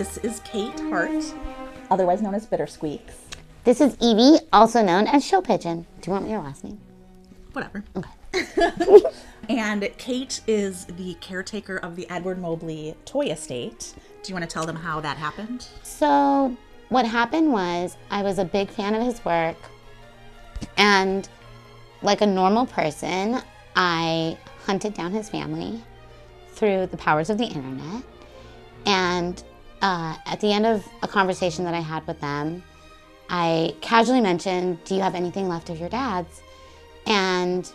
This is Kate Hart, otherwise known as Bittersqueaks. This is Evie, also known as Show Pigeon. Do you want your last name? Whatever. Okay. And Kate is the caretaker of the Edward Mobley toy estate. Do you want to tell them how that happened? So what happened was I was a big fan of his work, and like a normal person, I hunted down his family through the powers of the internet. And at the end of a conversation that I had with them, I casually mentioned, do you have anything left of your dad's? And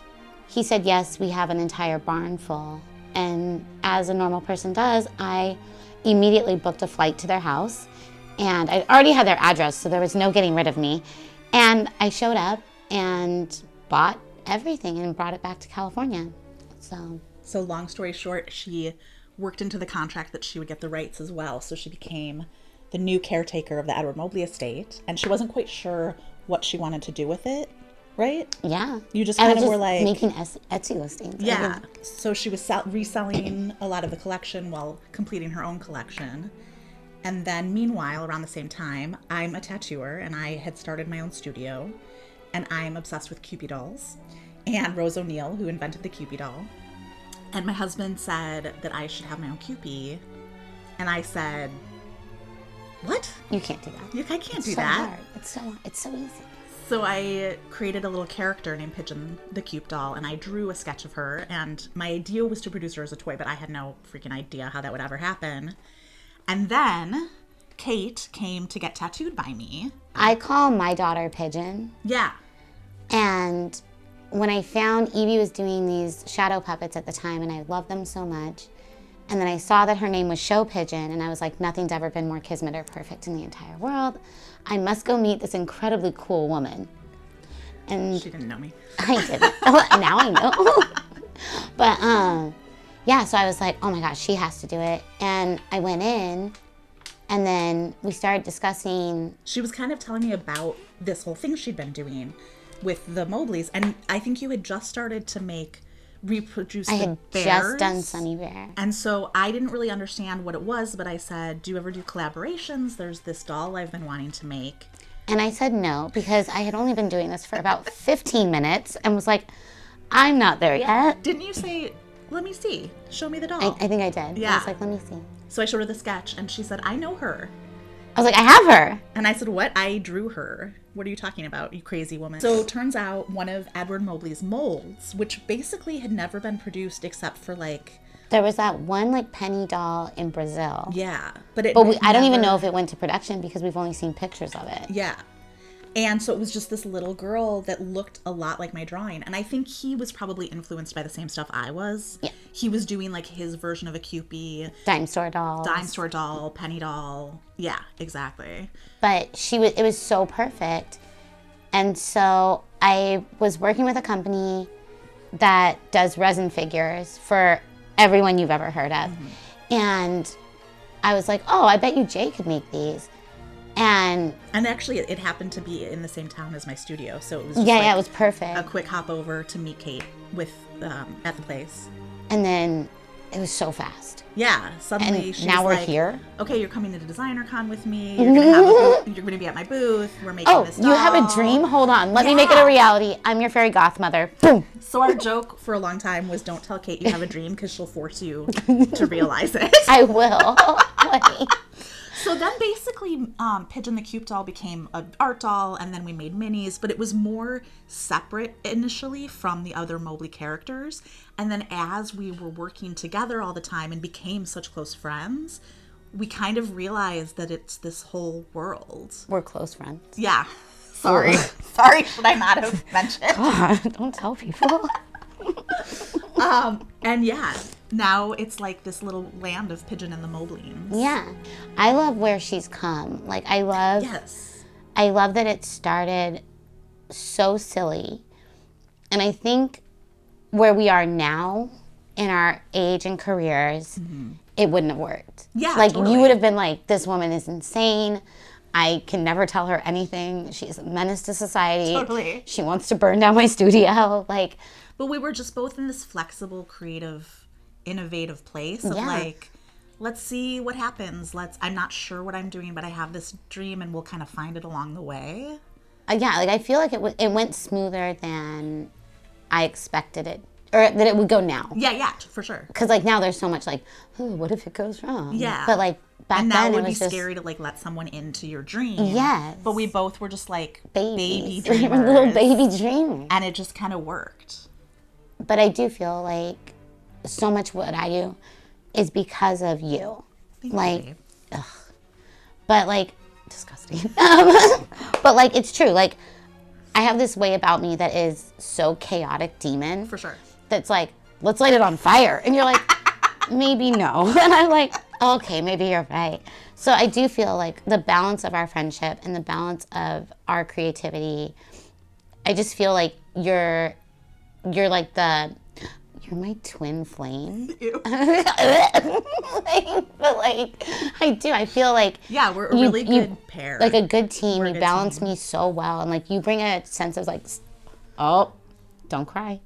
he said, yes, we have an entire barn full. And as a normal person does, I immediately booked a flight to their house. And I already had their address, so there was no getting rid of me. And I showed up and bought everything and brought it back to California. So long story short, she worked into the contract that she would get the rights as well. So she became the new caretaker of the Edward Mobley estate. And she wasn't quite sure what she wanted to do with it, right? Yeah. You just kind of were like... making Etsy listings. Yeah. So she was reselling a lot of the collection while completing her own collection. And then meanwhile, around the same time, I'm a tattooer and I had started my own studio. And I'm obsessed with Kewp dolls. And Rose O'Neill, who invented the Kewp doll. And my husband said that I should have my own Kewp. And I said, what? You can't do that. I can't do so that. Hard. It's so easy. So I created a little character named Pigeon, the Kewp doll, and I drew a sketch of her. And my idea was to produce her as a toy, but I had no freaking idea how that would ever happen. And then Kate came to get tattooed by me. I call my daughter Pigeon. Yeah. And when I found Evie was doing these shadow puppets at the time, and I loved them so much, and then I saw that her name was Show Pigeon, and I was like, nothing's ever been more kismet or perfect in the entire world. I must go meet this incredibly cool woman. And she didn't know me. I didn't. Now I know. But yeah, so I was like, oh my gosh, she has to do it. And I went in, and then we started discussing. She was kind of telling me about this whole thing she'd been doing with the Mobleys, and I think you had just started to reproduce the bears. I had just done Sunny Bear. And so I didn't really understand what it was, but I said, do you ever do collaborations? There's this doll I've been wanting to make. And I said no, because I had only been doing this for about 15 minutes and was like, I'm not there yet. Didn't you say, let me see, show me the doll? I think I did. Yeah. I was like, let me see. So I showed her the sketch, and she said, I know her. I was like, I have her. And I said, what? I drew her. What are you talking about, you crazy woman? So turns out one of Edward Mobley's molds, which basically had never been produced except for There was that one penny doll in Brazil. Yeah. I don't even know if it went to production because we've only seen pictures of it. Yeah. And so it was just this little girl that looked a lot like my drawing. And I think he was probably influenced by the same stuff I was. Yeah. He was doing his version of a Kewpie. Dime store doll, penny doll. Yeah, exactly. But it was so perfect. And so I was working with a company that does resin figures for everyone you've ever heard of. Mm-hmm. And I was like, oh, I bet you Jay could make these. And actually, it happened to be in the same town as my studio, so it was just it was perfect. A quick hop over to meet Kate at the place. And then it was so fast. Yeah, suddenly and now we're here. Okay, you're coming to Designer Con with me. You're gonna be at my booth. We're making this doll. You have a dream? Hold on, let me make it a reality. I'm your fairy goth mother. Boom. So our joke for a long time was, don't tell Kate you have a dream because she'll force you to realize it. I will. So then basically Pigeon the Kewp doll became an art doll, and then we made minis, but it was more separate initially from the other Mobley characters. And then as we were working together all the time and became such close friends, we kind of realized that it's this whole world. We're close friends. Yeah. Sorry. Sorry, should I not have mentioned? God, don't tell people. And yeah, now it's this little land of Pigeon and the Mobelings. Yeah. I love where she's come. I love that it started so silly. And I think where we are now in our age and careers, it wouldn't have worked. Yeah, totally. You would have been like, this woman is insane. I can never tell her anything. She's a menace to society. Totally. She wants to burn down my studio. But we were just both in this flexible, creative, innovative place of let's see what happens. I'm not sure what I'm doing, but I have this dream and we'll kind of find it along the way. Yeah, like I feel like it went smoother than I expected it, or that it would go now. Yeah, for sure. Because like now there's so much like, oh, what if it goes wrong? Yeah. But like back and now then it would was be just scary to like let someone into your dream. Yes. But we both were just like baby We were dreamers. little baby dreamers. And it just kind of worked. But I do feel like so much what I do is because of you. Thank you. Ugh. But like, disgusting. But like, it's true. Like, I have this way about me that is so chaotic demon. For sure. That's like, let's light it on fire. And you're like, maybe no. And I'm like, okay, maybe you're right. So I do feel like the balance of our friendship and the balance of our creativity, I just feel like you're like you're my twin flame. Ew. But like, I feel like Yeah, we're a really good pair. like a good team. We're a You good balance team. me so well, and like you bring a sense of like, oh, don't cry.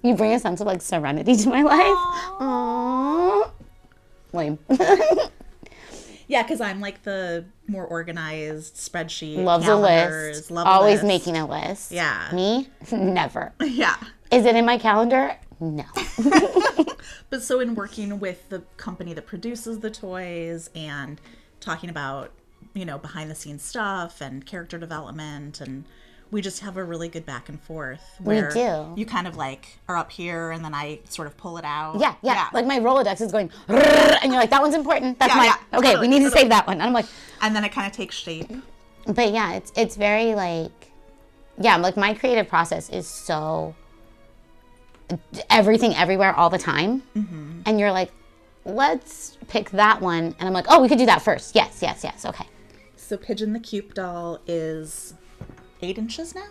You bring a sense of like serenity to my life. Aww. Lame. Yeah, because I'm like the more organized spreadsheet. Loves a calendars, list. love a Always list. making a list. Yeah. Me? Never. Yeah. Is it in my calendar? No. But so in working with the company that produces the toys and talking about, behind the scenes stuff and character development, and we just have a really good back and forth. Where We do. You kind of like are up here and then I sort of pull it out. Yeah. Like my Rolodex is going, and you're like, that one's important. That's Yeah, okay, totally, we need to save that one. And I'm like, And then it kind of takes shape. but yeah, it's very like, yeah, like my creative process is so everything everywhere all the time. Mm-hmm. And you're like, let's pick that one. And I'm like, oh, we could do that first. Yes. Okay. So Pigeon the Kewp doll is 8 inches now?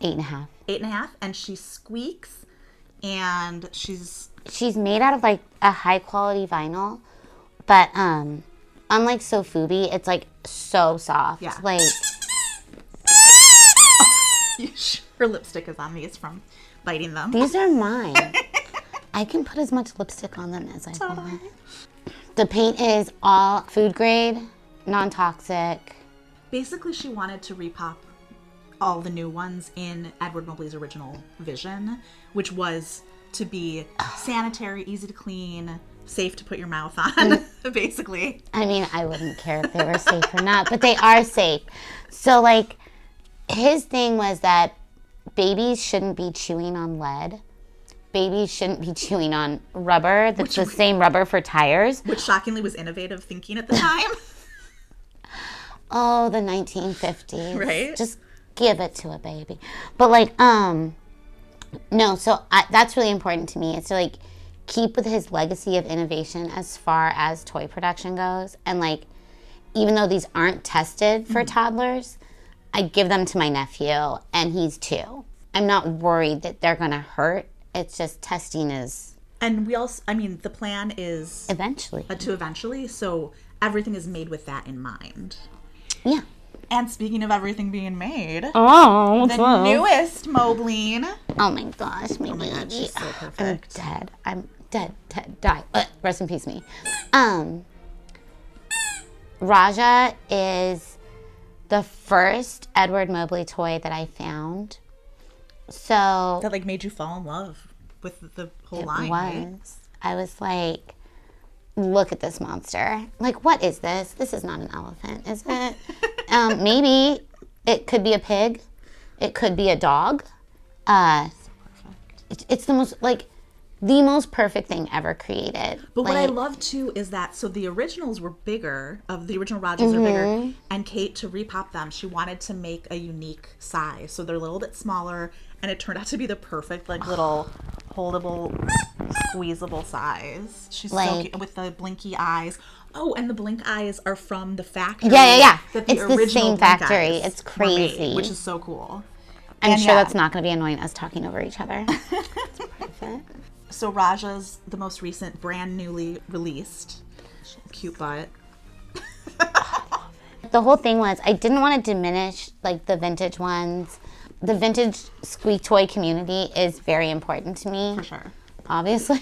8.5. 8.5. And she squeaks and she's made out of like a high quality vinyl, but unlike Sofubi, it's like so soft. Yeah. Like her lipstick is on these from biting them. these are mine. I can put as much lipstick on them as I want. The paint is all food grade, non-toxic. Basically, she wanted to repop all the new ones in Edward Mobley's original vision, which was to be sanitary, easy to clean, safe to put your mouth on, basically. I mean, I wouldn't care if they were safe or not, but they are safe. So like, his thing was that babies shouldn't be chewing on lead. Babies shouldn't be chewing on rubber that's the same rubber for tires. Which shockingly was innovative thinking at the time. Oh, the 1950s. Right? Just give it to a baby. But like, no, so that's really important to me. It's to like keep with his legacy of innovation as far as toy production goes. And like, even though these aren't tested for toddlers, I give them to my nephew and he's 2. I'm not worried that they're gonna hurt. It's just testing is... And we also, the plan is... Eventually. To eventually, so everything is made with that in mind. Yeah. And speaking of everything being made, Oh, the newest Mobling. Oh my gosh, my my God, baby. she's so perfect. I'm dead, die. Rest in peace, me. Rajah is the first Edward Mobley toy that I found. So That like made you fall in love with the whole it line, right? was. I was like, look at this monster. Like, what is this? This is not an elephant, is it? Maybe it could be a pig. It could be a dog. It's the most perfect thing ever created. But what I love too is that, so the originals were bigger, the original Rajahs are bigger, and Kate, to repop them, she wanted to make a unique size. So they're a little bit smaller, and it turned out to be the perfect, like, little holdable, squeezable size. She's so cute, with the blinky eyes. Oh, and the blink eyes are from the factory. Yeah. That It's the same Blink factory. eyes It's were made, crazy. which is so cool. I'm sure that's not going to be annoying us talking over each other. Perfect. So Rajah's the most recent, brand newly released. Cute butt. The whole thing was I didn't want to diminish like the vintage ones. The vintage squeak toy community is very important to me. For sure. Obviously.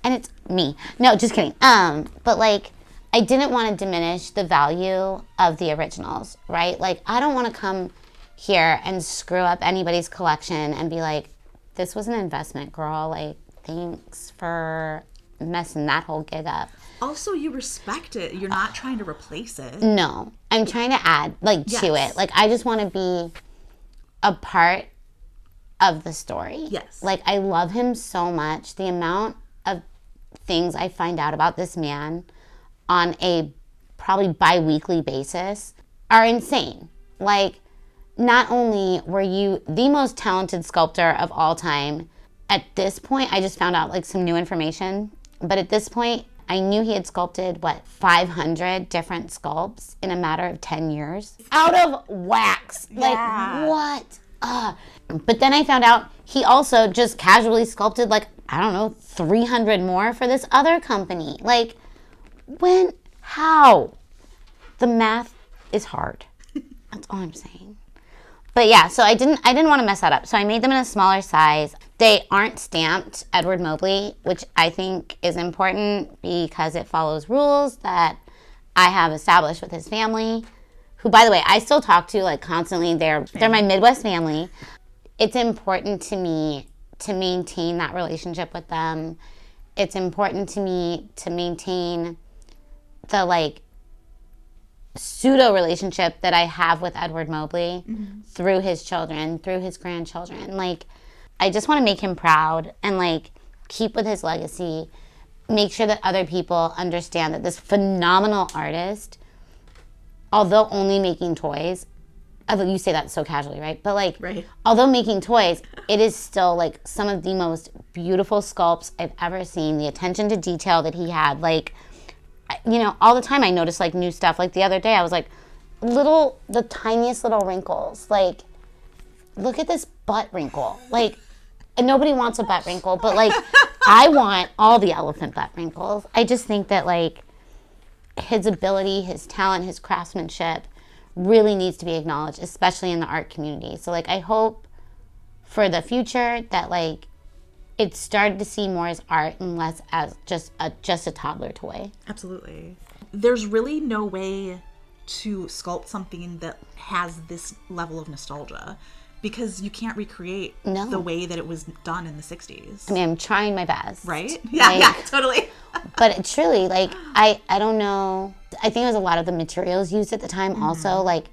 And it's me. No, just kidding. But like, I didn't want to diminish the value of the originals, right? Like, I don't want to come here and screw up anybody's collection and be like, this was an investment, girl. Like, thanks for messing that whole gig up. Also, you respect it. You're not trying to replace it. No, I'm trying to add, like, to it. Like, I just want to be a part of the story. Yes. Like, I love him so much. The amount of things I find out about this man on a probably bi-weekly basis are insane. Like, not only were you the most talented sculptor of all time, at this point, I just found out, like, some new information. But at this point, I knew he had sculpted, 500 different sculpts in a matter of 10 years? Out of wax. Yeah. Like, what? But then I found out he also just casually sculpted, like, I don't know, 300 more for this other company. Like, when? How? The math is hard. That's all I'm saying. But yeah, so I didn't want to mess that up. So I made them in a smaller size. They aren't stamped Edward Mobley, which I think is important because it follows rules that I have established with his family, who, by the way, I still talk to, like, constantly. They're my Midwest family. It's important to me to maintain that relationship with them. It's important to me to maintain the, like, pseudo relationship that I have with Edward Mobley through his children, through his grandchildren. Like, I just want to make him proud and, like, keep with his legacy, make sure that other people understand that this phenomenal artist, although only making toys, you say that so casually, right? But, like, although making toys, it is still, like, some of the most beautiful sculpts I've ever seen. The attention to detail that he had, like, you know, all the time I notice, like, new stuff. Like, the other day I was like, the tiniest little wrinkles. Like, look at this butt wrinkle. Like, and nobody wants a butt wrinkle, but, like, I want all the elephant butt wrinkles. I just think that, like, his ability, his talent, his craftsmanship really needs to be acknowledged, especially in the art community. So, like, I hope for the future that, like, it started to see more as art and less as just a toddler toy. Absolutely. There's really no way to sculpt something that has this level of nostalgia because you can't recreate the way that it was done in the 60s. I mean, I'm trying my best. Right? Yeah, like, yeah, totally. But it's truly, like, I don't know. I think it was a lot of the materials used at the time also. Like,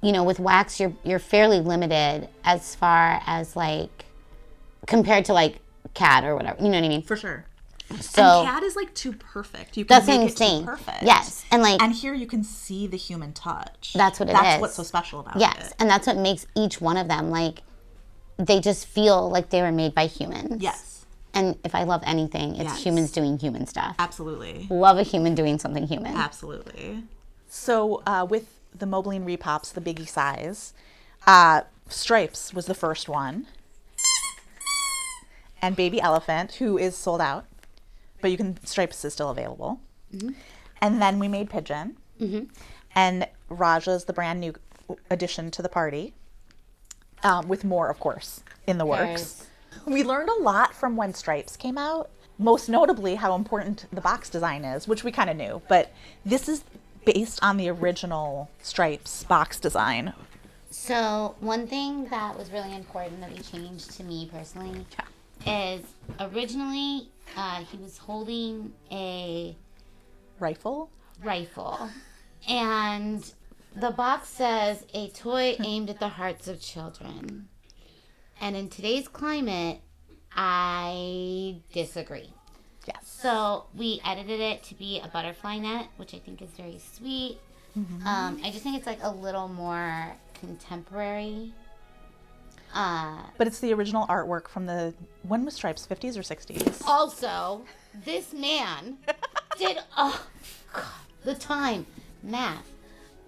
you know, with wax, you're fairly limited as far as, like, compared to, like, CAD or whatever. You know what I mean? For sure. So, and CAD is, like, too perfect. You can that's make insane. It too perfect. Yes. And, like, and here you can see the human touch. That's what it is. That's what's so special about it. Yes. And that's what makes each one of them, like, they just feel like they were made by humans. Yes. And if I love anything, it's humans doing human stuff. Absolutely. Love a human doing something human. Absolutely. So with the Mobeling Repops, the biggie size, Stripes was the first one. And Baby Elephant, who is sold out, but Stripes is still available. And then we made Pigeon. And Rajah is the brand new addition to the party, with more, of course, in the works. We learned a lot from when Stripes came out, most notably how important the box design is, which we kind of knew. But this is based on the original Stripes box design. So one thing that was really important that we changed to me personally is originally he was holding a rifle, and the box says a toy aimed at the hearts of children. And in today's climate, I disagree. Yes. So we edited it to be a butterfly net, which I think is very sweet. I just think it's, like, a little more contemporary. But it's the original artwork from when was Stripes, 50s or 60s? Also, this man did, the time, math.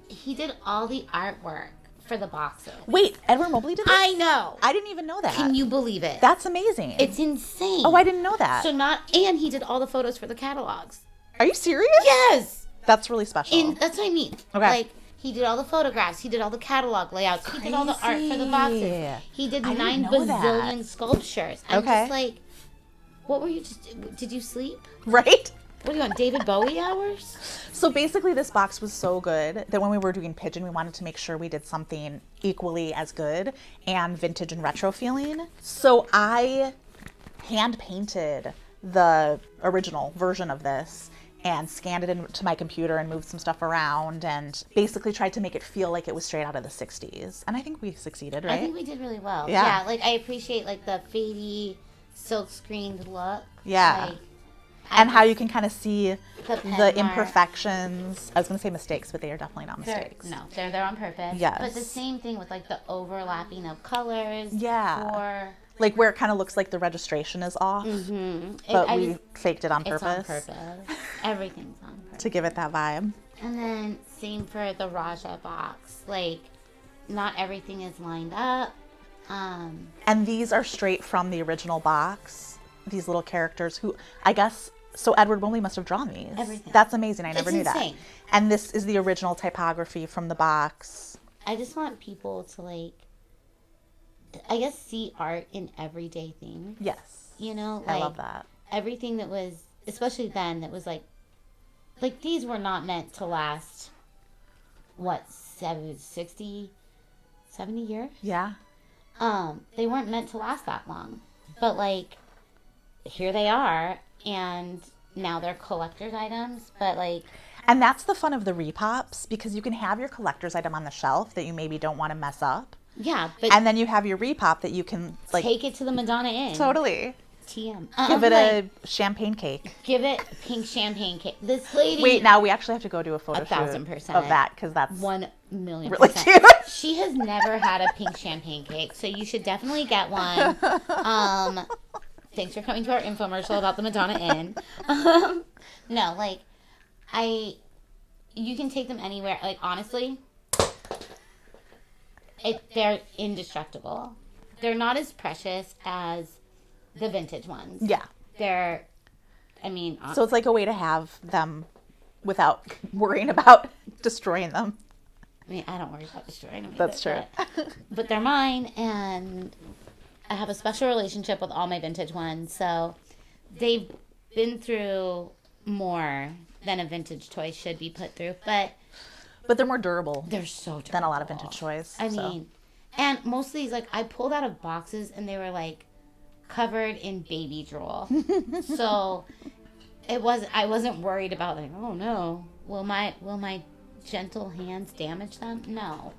He did all the artwork for the boxes. Wait, Edward Mobley did this? I know. I didn't even know that. Can you believe it? That's amazing. It's insane. Oh, I didn't know that. And he did all the photos for the catalogs. Are you serious? Yes. That's really special. That's what I mean. Okay. Like, he did all the photographs. He did all the catalog layouts. He did all the art for the boxes. He did 9 bazillion sculptures. I'm just like, What were you did you sleep? Right? What are you on, David Bowie hours? So basically this box was so good that when we were doing Pigeon, we wanted to make sure we did something equally as good and vintage and retro feeling. So I hand painted the original version of this and scanned it into my computer and moved some stuff around and basically tried to make it feel like it was straight out of the 60s. And I think we succeeded, right? I think we did really well. Yeah. Like I appreciate like the fadey silk screened look. Yeah. Like, and how you can kind of see pen the mark. imperfections. I was going to say mistakes, but they are definitely not mistakes. They're on purpose. Yes. But the same thing with like the overlapping of colors. Yeah. Or like where it kind of looks like the registration is off, but we faked it on purpose. It's on purpose. Everything's on purpose. To give it that vibe. And then same for the Rajah box. Like not everything is lined up. And these are straight from the original box. These little characters who, I guess, so Edward Mobley must have drawn these. Everything. That's amazing. I never knew insane. that. And this is the original typography from the box. I just want people to like, I guess, see art in everyday things. Yes. You know? I Like, love that. everything that was, especially then, that was like these were not meant to last, what, 70 years? Yeah. They weren't meant to last that long. But like, here they are, and now they're collector's items, but like... And that's the fun of the repops, because you can have your collector's item on the shelf that you maybe don't want to mess up. Yeah, but... And then you have your repop that you can, like... Take it to the Madonna Inn. Totally. TM. Give it a champagne cake. Give it pink champagne cake. This lady... Wait, now we actually have to go do a photo shoot 1,000% of that, because that's 1,000,000%. really cute. She has never had a pink champagne cake, so you should definitely get one. Thanks for coming to our infomercial about the Madonna Inn. No, like, you can take them anywhere. Like, honestly, they're indestructible. They're not as precious as the vintage ones. Yeah. They're, I mean... So it's like a way to have them without worrying about destroying them. I mean, I don't worry about destroying them. That's true. But they're mine, and I have a special relationship with all my vintage ones. So they've been through more than a vintage toy should be put through. But they're more durable. They're so durable. Than a lot of vintage toys. I mean, and most of these, like, I pulled out of boxes, and they were, like, covered in baby drool. So I wasn't worried about, like, oh, no, will my gentle hands damage them? No.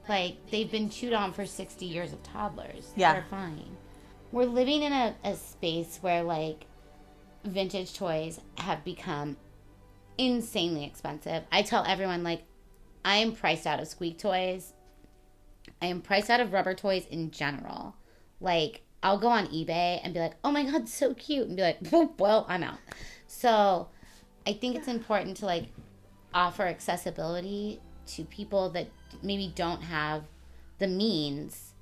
Like, they've been chewed on for 60 years of toddlers. Yeah. They're fine. We're living in a space where, like, vintage toys have become insanely expensive. I tell everyone, like, I am priced out of squeak toys. I am priced out of rubber toys in general. Like, I'll go on eBay and be like, oh my God, so cute. And be like, well, I'm out. So I think it's important to, like, offer accessibility to people that maybe don't have the means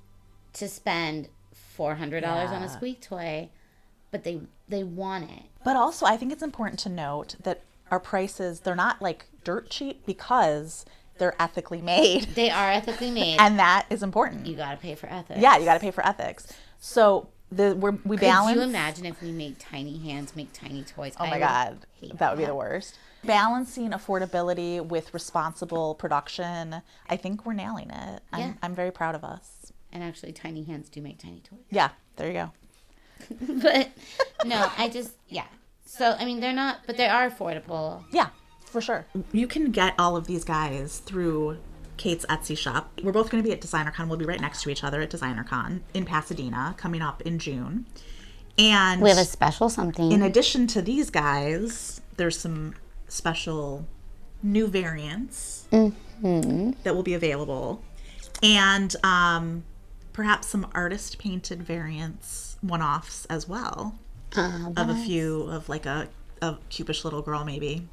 to spend $400 on a squeak toy, but they want it. But also, I think it's important to note that our prices, they're not, like, dirt cheap because they're ethically made. They are ethically made. And that is important. You got to pay for ethics. Yeah, you got to pay for ethics. So we balance. Could you imagine if we made tiny hands make tiny toys? Oh my God, that would be the worst. Balancing affordability with responsible production, I think we're nailing it. I'm very proud of us. And actually, tiny hands do make tiny toys. Yeah, there you go. But no, yeah. So, I mean, they're not, but they are affordable. Yeah, for sure. You can get all of these guys through Kate's Etsy shop. We're both going to be at DesignerCon. We'll be right next to each other at DesignerCon in Pasadena coming up in June. And we have a special something. In addition to these guys, there's some special new variants that will be available. And perhaps some artist painted variants, one-offs as well. Of a few, of like a Kewpish little girl maybe.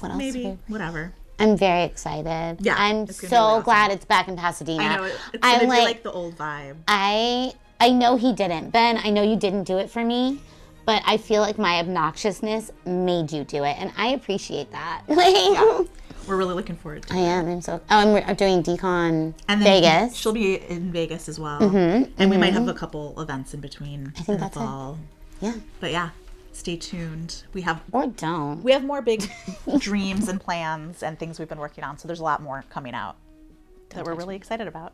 What else? Maybe, whatever. I'm very excited. Yeah, I'm so glad it's back in Pasadena. I know, it's gonna be like the old vibe. I know he didn't. Ben, I know you didn't do it for me, but I feel like my obnoxiousness made you do it, and I appreciate that. Yeah. We're really looking forward to it. I am. I'm doing Decon and then Vegas. She'll be in Vegas as well. And we might have a couple events in between in the fall. Yeah. But yeah, stay tuned. Or don't. We have more big dreams and plans and things we've been working on. So there's a lot more coming out that we're really excited about.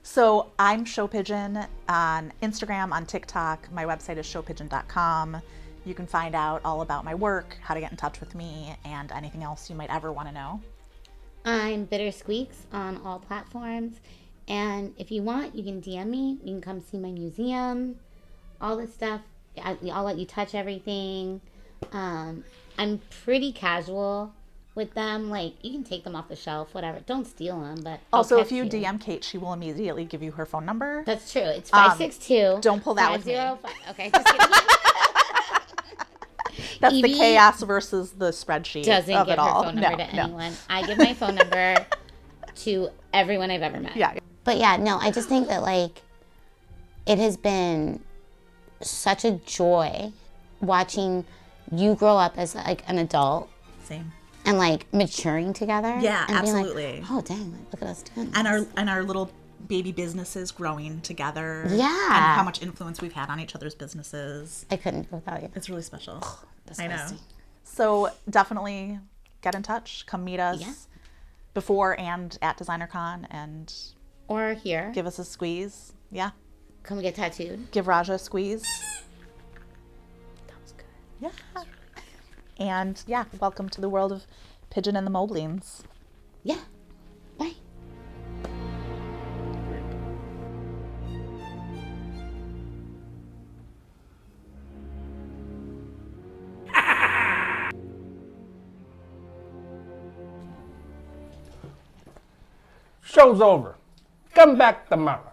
So I'm Show Pigeon on Instagram, on TikTok. My website is showpigeon.com. You can find out all about my work, how to get in touch with me, and anything else you might ever want to know. I'm Bitter Squeaks on all platforms. And if you want, you can DM me. You can come see my museum, all this stuff. I'll let you touch everything. I'm pretty casual with them. Like, you can take them off the shelf, whatever. Don't steal them, but Also, if you DM Kate, she will immediately give you her phone number. That's true. It's 562. Don't pull that with me. Okay, just kidding. That's Evie the chaos versus the spreadsheet doesn't of give it her all. phone number to anyone. I give my phone number to everyone I've ever met. Yeah. But yeah, no, I just think that, like, it has been such a joy watching you grow up as, like, an adult. Same. And, like, maturing together. Yeah, and absolutely. Being like, oh, dang, like, look at us doing this. And our little baby businesses growing together. Yeah. And how much influence we've had on each other's businesses. I couldn't go without you. It's really special. That's I know. nasty. So definitely get in touch. Come meet us Yeah. before and at DesignerCon and Or here. give us a squeeze. Yeah. Come get tattooed. Give Rajah a squeeze. That was good. Yeah. And yeah, welcome to the world of Pigeon and the Mobelings. Yeah. Bye. Show's over. Come back tomorrow.